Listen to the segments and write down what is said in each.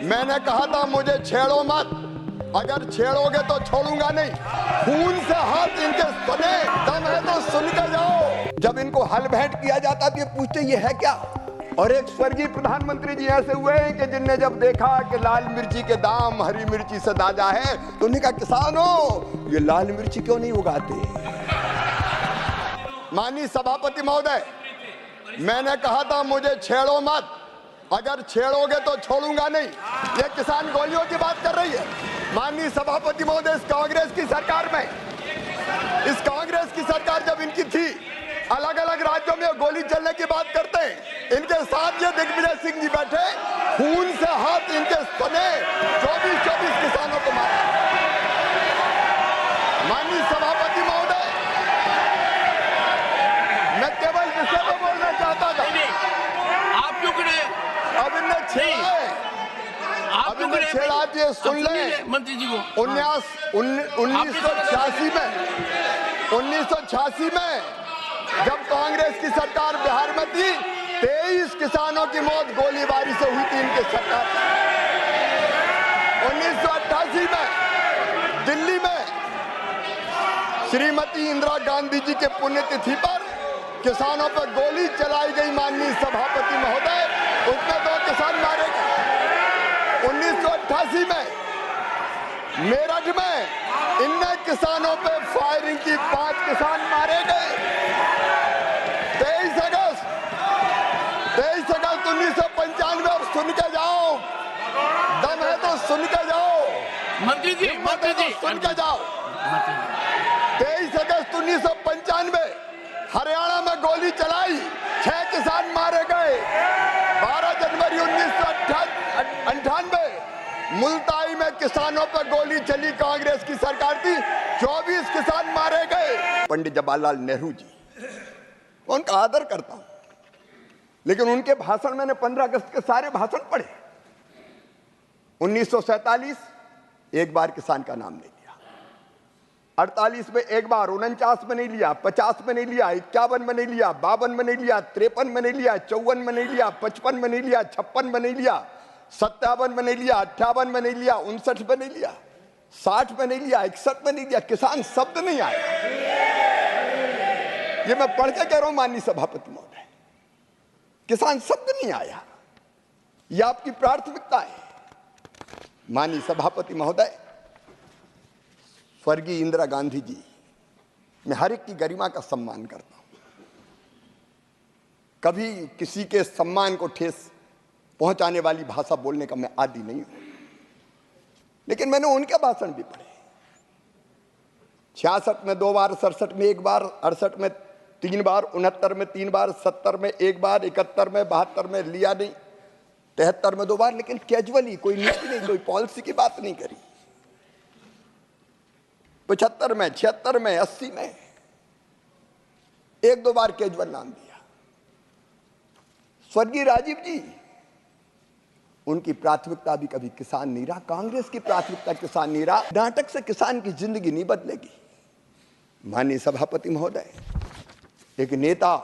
मैंने कहा था मुझे छेड़ो मत, अगर छेड़ोगे तो छोड़ूंगा नहीं। खून से हाथ इनके सुने, दम है तो सुन के जाओ। जब इनको हल भेंट किया जाता तो ये पूछते ये है क्या। और एक स्वर्गीय प्रधानमंत्री जी ऐसे हुए हैं कि जिनने जब देखा कि लाल मिर्ची के दाम हरी मिर्ची से दादा है तो उन्होंने कहा किसानों ये लाल मिर्ची क्यों नहीं उगाते। माननीय सभापति महोदय, मैंने कहा था मुझे छेड़ो मत, अगर छेड़ोगे तो छोड़ूंगा नहीं। ये किसान गोलियों की बात कर रही है। माननीय सभापति महोदय, इस कांग्रेस की सरकार जब इनकी थी, अलग अलग राज्यों में गोली चलने की बात करते हैं। इनके साथ ये दिग्विजय सिंह जी बैठे, खून से हाथ इनके सुने, 24 किसानों को मारा। माननीय सभापति महोदय, मैं केवल विषय में बोलना चाहता था। आप क्यों खड़े? अब इन्हें छेड़ा है, आप क्यों खड़े? छेड़ा दिए। सुन ले मंत्री जी को। 1986 में जब कांग्रेस की सरकार बिहार में थी, 23 किसानों की मौत गोलीबारी से हुई थी इनके सरकार। 1988 में दिल्ली में श्रीमती इंदिरा गांधी जी के पुण्यतिथि पर किसानों पर गोली चलाई गई। माननीय सभापति महोदय, उसमें 2 किसान मारे गए। 1988 में मेरठ में इन किसानों पे फायरिंग की, 5 किसान मारे गए। 23 अगस्त 1995, अब सुन के जाओ, दम है तो सुन के जाओ। मंत्री जी सुन के जाओ। 23 अगस्त 1995 हरियाणा में गोली चलाई, 6 किसान मारे गए। 12 जनवरी 1998 मुल्ताई में किसानों पर गोली चली, कांग्रेस की सरकार थी, 24 किसान मारे गए। पंडित जवाहरलाल नेहरू जी, उनका आदर करता हूं, लेकिन उनके भाषण मैंने 15 अगस्त के सारे भाषण पढ़े। 1947 एक बार किसान का नाम नहीं लिया, 48 में एक बार, 49 में नहीं लिया, 50 में नहीं लिया, 51 में नहीं लिया, 52 में नहीं लिया, 53 में नहीं लिया, 54 में नहीं लिया, 55 में नहीं लिया, 56 में नहीं लिया, 57 में नहीं लिया, 58 में नहीं लिया, 59 में नहीं लिया, 60 में नहीं लिया, 61 में नहीं लिया। किसान शब्द नहीं आया। ये मैं पढ़ के कह रहा हूं माननीय सभापति महोदय, किसान शब्द नहीं आया। यह आपकी प्राथमिकता है। माननीय सभापति महोदय, स्वर्गीय इंदिरा गांधी जी, मैं हर एक की गरिमा का सम्मान करता हूं, कभी किसी के सम्मान को ठेस पहुंचाने वाली भाषा बोलने का मैं आदी नहीं हूं, लेकिन मैंने उनके भाषण भी पढ़े। 66 में 2 बार, 67 में 1 बार, 68 में 3 बार, 69 में 3 बार, 70 में 1 बार, 71 में, 72 में लिया नहीं, 73 में 2 बार, लेकिन कैजुअली, कोई नीति नहीं, कोई पॉलिसी की बात नहीं करी। 75 में, 76 में, 80 में 1-2 बार कैजुअल नाम दिया। स्वर्गीय राजीव जी, उनकी प्राथमिकता भी कभी किसान नहीं रहा, कांग्रेस की प्राथमिकता किसान नहीं रहा। नाटक से किसान की जिंदगी नहीं बदलेगी। माननीय सभापति महोदय, एक नेता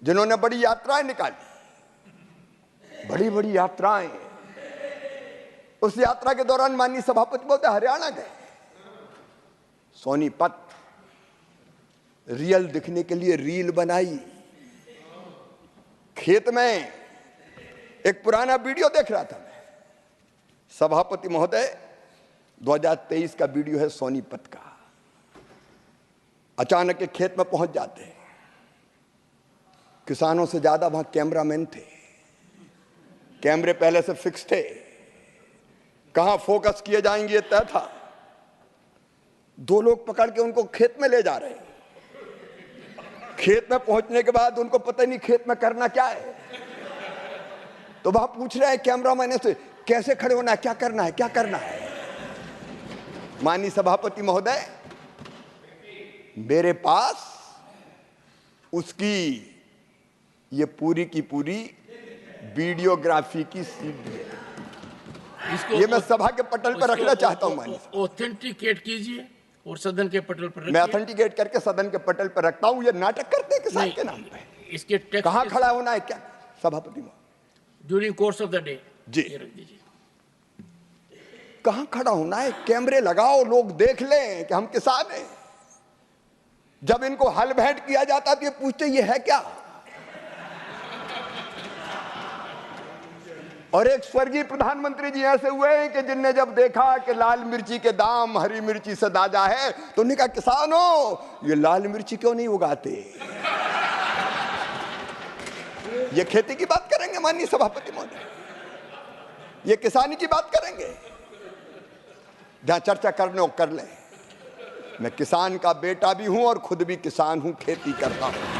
जिन्होंने बड़ी यात्राएं निकाली, बड़ी बड़ी यात्राएं, उस यात्रा के दौरान माननीय सभापति महोदय हरियाणा गए, सोनीपत रियल दिखने के लिए रील बनाई। खेत में एक पुराना वीडियो देख रहा था मैं, सभापति महोदय, 2023 का वीडियो है सोनीपत का। अचानक एक खेत में पहुंच जाते हैं, किसानों से ज्यादा वहां कैमरामैन थे, कैमरे पहले से फिक्स थे, कहां फोकस किए जाएंगे ये तय था। 2 लोग पकड़ के उनको खेत में ले जा रहे हैं। खेत में पहुंचने के बाद उनको पता नहीं खेत में करना क्या है, तो वहां पूछ रहे हैं कैमरामैन से, कैसे खड़े होना है, क्या करना है, क्या करना है। माननीय सभापति महोदय, मेरे पास उसकी ये पूरी की पूरी वीडियोग्राफी की सीडी है। ये मैं सभा के पटल पर रखना चाहता हूं। माननीय ऑथेंटिकेट कीजिए और सदन के पटल पर रखिए। मैं ऑथेंटिकेट करके सदन के पटल पर रखता हूं। ये नाटक करते हैं किसान के नाम पे। इसके टेक्स्ट कहां खड़ा होना है, क्या सभापति महोदय? During course of the day जी ये रख दीजिए। कहां खड़ा होना है? कैमरे लगाओ, लोग देख लें कि हम किसान हैं। जब इनको हल भेंट किया जाता तो ये पूछते ये है क्या? और एक स्वर्गीय प्रधानमंत्री जी ऐसे हुए हैं कि जिनने जब देखा कि लाल मिर्ची के दाम हरी मिर्ची से दादा है तो उन्होंने कहा किसानों ये लाल मिर्ची क्यों नहीं उगाते? ये खेती की बात करेंगे माननीय सभापति महोदय? ये किसानी की बात करेंगे? जहां चर्चा करने हो कर लें। मैं किसान का बेटा भी हूं और खुद भी किसान हूं, खेती करता हूं।